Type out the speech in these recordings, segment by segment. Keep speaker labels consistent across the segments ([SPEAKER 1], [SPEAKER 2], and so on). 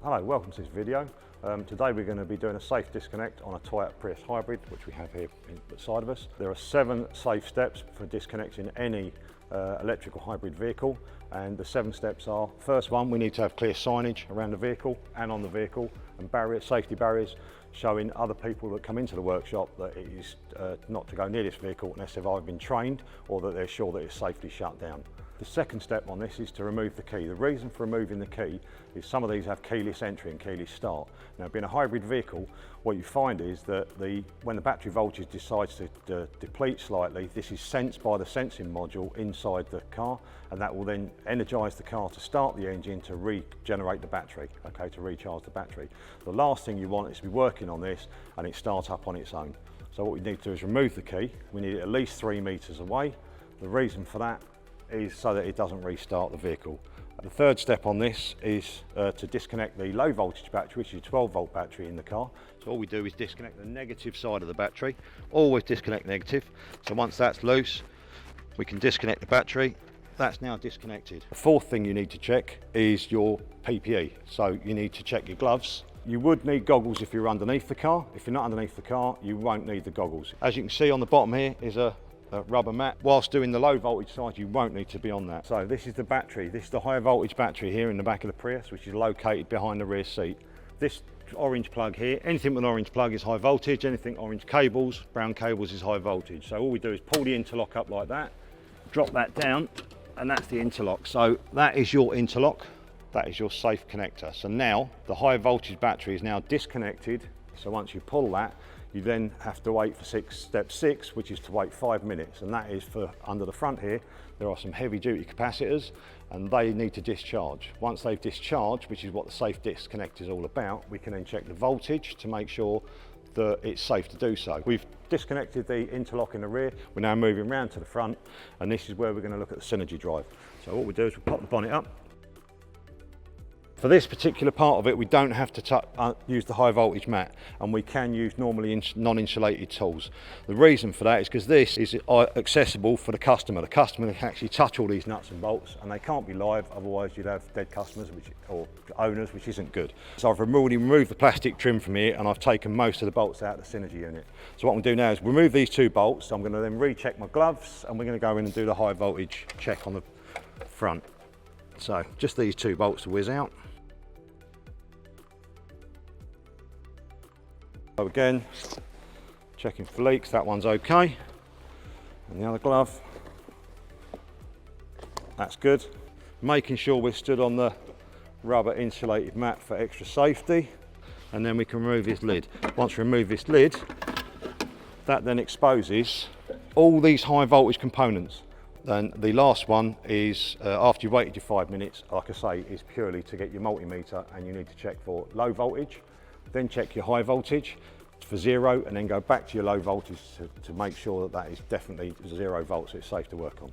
[SPEAKER 1] Hello, welcome to this video. Today we're going to be doing a safe disconnect on a Toyota Prius hybrid, which we have here beside of us. There are 7 safe steps for disconnecting any electrical hybrid vehicle, and the 7 steps are: first one, we need to have clear signage around the vehicle and on the vehicle, and barriers, safety barriers, showing other people that come into the workshop that it is not to go near this vehicle unless they've either been trained or that they're sure that it's safely shut down. The second step on this is to remove the key. The reason for removing the key is some of these have keyless entry and keyless start. Now, being a hybrid vehicle, what you find is that when the battery voltage decides to deplete slightly, this is sensed by the sensing module inside the car, and that will then energise the car to start the engine to regenerate the battery, okay, to recharge the battery. The last thing you want is to be working on this and it starts up on its own. So what we need to do is remove the key. We need it at least 3 metres away. The reason for that is so that it doesn't restart the vehicle. The third step on this is to disconnect the low voltage battery, which is a 12-volt battery in the car. So all we do is disconnect the negative side of the battery. Always disconnect negative. So once that's loose, we can disconnect the battery. That's now disconnected. The fourth thing you need to check is your PPE. So you need to check your gloves. You would need goggles if you're underneath the car. If you're not underneath the car, you won't need the goggles. As you can see on the bottom here is a rubber mat. Whilst doing the low voltage side, you won't need to be on that. So this is the battery. This is the high voltage battery here in the back of the Prius, which is located behind the rear seat. This orange plug here, anything with an orange plug is high voltage, anything orange cables, brown cables is high voltage. So all we do is pull the interlock up like that, drop that down, and that's the interlock. So that is your interlock, that is your safe connector. So now the high voltage battery is now disconnected. So once you pull that, you then have to wait for step 6, which is to wait 5 minutes, and that is for under the front here. There are some heavy duty capacitors and they need to discharge. Once they've discharged, which is what the safe disconnect is all about, we can then check the voltage to make sure that it's safe to do so. We've disconnected the interlock in the rear. We're now moving round to the front, and this is where we're going to look at the Synergy drive. So what we do is we pop the bonnet up. For this particular part of it, we don't have to use the high voltage mat, and we can use normally non-insulated tools. The reason for that is because this is accessible for the customer. The customer can actually touch all these nuts and bolts, and they can't be live, otherwise you'd have dead customers or owners, which isn't good. So I've already removed the plastic trim from here, and I've taken most of the bolts out of the Synergy unit. So what I'm going to do now is remove these 2 bolts. I'm going to then recheck my gloves, and we're going to go in and do the high voltage check on the front. So just these 2 bolts to whiz out. So again, checking for leaks, that one's okay. And the other glove, that's good. Making sure we're stood on the rubber insulated mat for extra safety. And then we can remove this lid. Once we remove this lid, that then exposes all these high voltage components. And the last one is, after you've waited your 5 minutes, like I say, is purely to get your multimeter, and you need to check for low voltage. Then check your high voltage for 0, and then go back to your low voltage to make sure that that is definitely 0 volts, so it's safe to work on.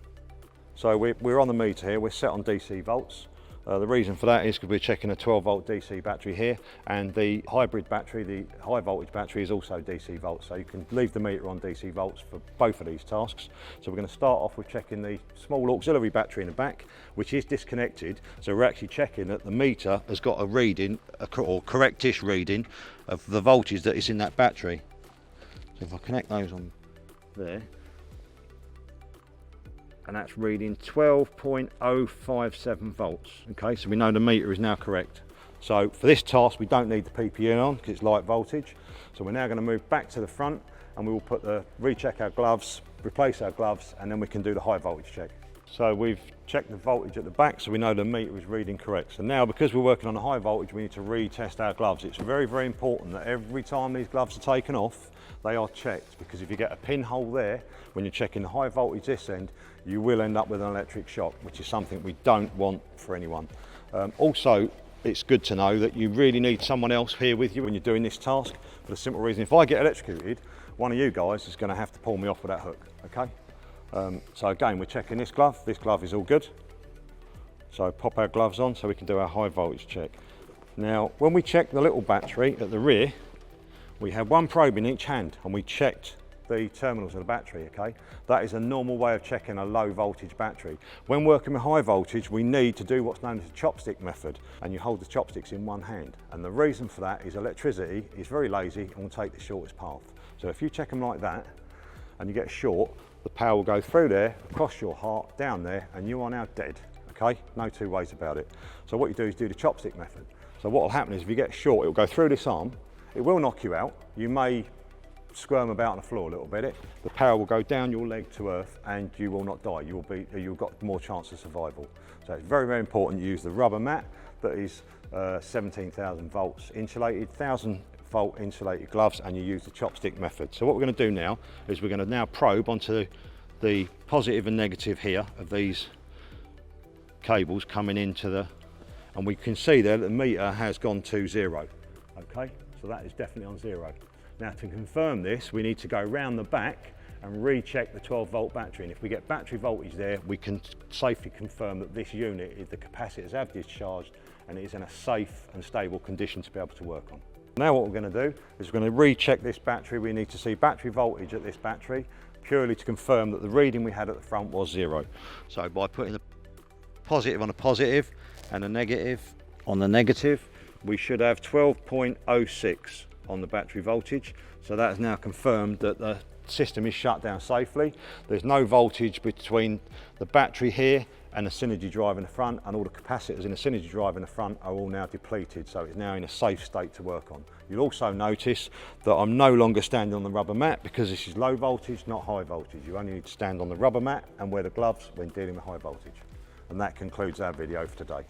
[SPEAKER 1] So we're on the meter here, we're set on DC volts. The reason for that is because we're checking a 12-volt DC battery here, and the hybrid battery, the high voltage battery, is also DC volts, so you can leave the meter on DC volts for both of these tasks. So we're going to start off with checking the small auxiliary battery in the back, which is disconnected. So we're actually checking that the meter has got a reading, or correctish reading, of the voltage that is in that battery. So if I connect those on there, and that's reading 12.057 volts. Okay, so we know the meter is now correct. So for this task, we don't need the PPE on because it's light voltage. So we're now going to move back to the front, and we will recheck our gloves, replace our gloves, and then we can do the high voltage check. So we've checked the voltage at the back, so we know the meter is reading correct. So now, because we're working on a high voltage, we need to retest our gloves. It's very, very important that every time these gloves are taken off, they are checked, because if you get a pinhole there, when you're checking the high voltage this end, you will end up with an electric shock, which is something we don't want for anyone. Also, it's good to know that you really need someone else here with you when you're doing this task, for the simple reason, if I get electrocuted, one of you guys is going to have to pull me off with that hook, okay? So again, we're checking this glove is all good. So pop our gloves on so we can do our high voltage check. Now, when we check the little battery at the rear, we have one probe in each hand, and we checked the terminals of the battery, okay? That is a normal way of checking a low voltage battery. When working with high voltage, we need to do what's known as the chopstick method, and you hold the chopsticks in one hand. And the reason for that is electricity is very lazy and will take the shortest path. So if you check them like that, and you get short, the power will go through there, across your heart, down there, and you are now dead, okay? No two ways about it. So what you do is do the chopstick method. So what will happen is if you get short, it will go through this arm, it will knock you out. You may squirm about on the floor a little bit. The power will go down your leg to earth and you will not die. You've got more chance of survival. So it's very, very important you use the rubber mat that is 17,000 volts insulated, 1,000 volt insulated gloves, and you use the chopstick method. So what we're going to do now is we're going to now probe onto the positive and negative here of these cables coming into the, and we can see there that the meter has gone to 0. Okay, so that is definitely on 0. Now to confirm this, we need to go round the back and recheck the 12 volt battery, and if we get battery voltage there, we can safely confirm that this unit, the capacitors have discharged and it is in a safe and stable condition to be able to work on. Now what we're going to do is we're going to recheck this battery. We need to see battery voltage at this battery purely to confirm that the reading we had at the front was 0. So by putting the positive on a positive and a negative on the negative, we should have 12.06 on the battery voltage. So that is now confirmed that the system is shut down safely. There's no voltage between the battery here and the synergy drive in the front, and all the capacitors in the synergy drive in the front are all now depleted, so it's now in a safe state to work on. You'll also notice that I'm no longer standing on the rubber mat because this is low voltage, not high voltage. You only need to stand on the rubber mat and wear the gloves when dealing with high voltage. And that concludes our video for today.